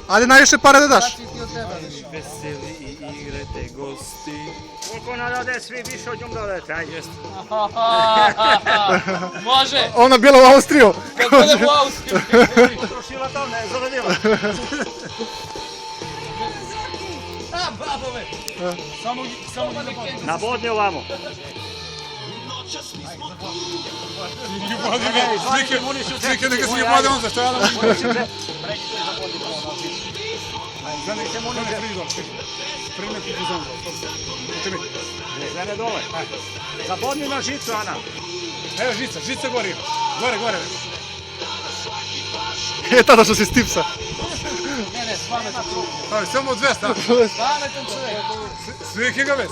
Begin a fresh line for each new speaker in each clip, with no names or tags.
Ajde najviše pare da daš.
Veseli i igrajte gosti.
Koliko narode svi više od njom dolete, ajde.
Može!
Ona bila u Austriju.
Kad budem u Austriju.
Trošila to, ne zaradila.
A, babove! Samo
Na bodnje ovamo.
Slike neka se ljubode on, zašto ja da mu...
Žene dole. Zabodni na žicu, Ana.
Evo žica gori. Gore.
Tada što si stipsa.
Ne, s pametan čovjek.
Samo 200.
Pametan čovjek.
Slike ga ve,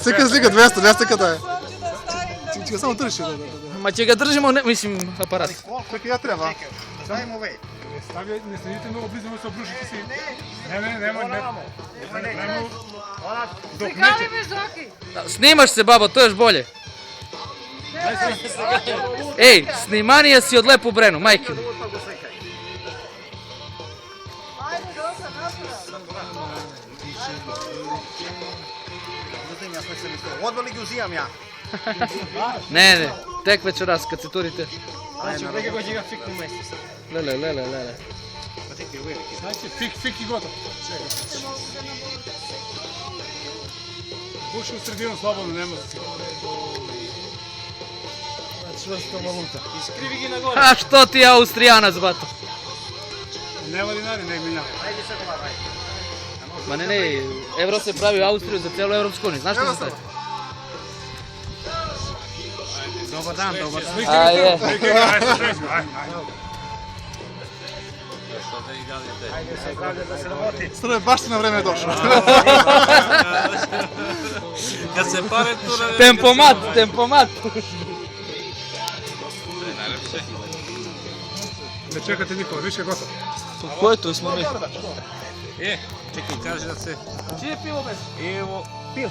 Slika 200 kada je. Či ga samo drži.
Ma će ga držimo, mislim, aparat.
Kako ja treba?
Dajmo ovaj.
Ne stavite mnogo blizu, se obrušiti si. Nemoj.
Slikali me Zoki!
Snimaš se, babo, to je još bolje. Ej, snimanija si od Lepu Brenu, majke.
Ajde, dosta, natura!
Odvali ga uzimam ja.
Ne, tek večeras kad se turite.
Nekako će ga fiknu mjesto.
Lele.
Znači, fik i gotovo. Puši u sredinu slobodno, nema se.
Čvrsto valuta.
Iskrivi gi na gore. A što ti je Austrijanac, bato?
Nema dinari, ne minja.
Ma ne, Evro se pravi u Austriju za cijelu Evropsku uniju, znaš što se staje?
Dobar dan.
A je.
Struje, baš si na vreme došao.
Kad se pare tura...
Tempomat.
Ne čekate nikoga, više gotovo.
Ko je tu smo mi?
Čekaj, kaže da se...
Čije pivo bez?
Evo,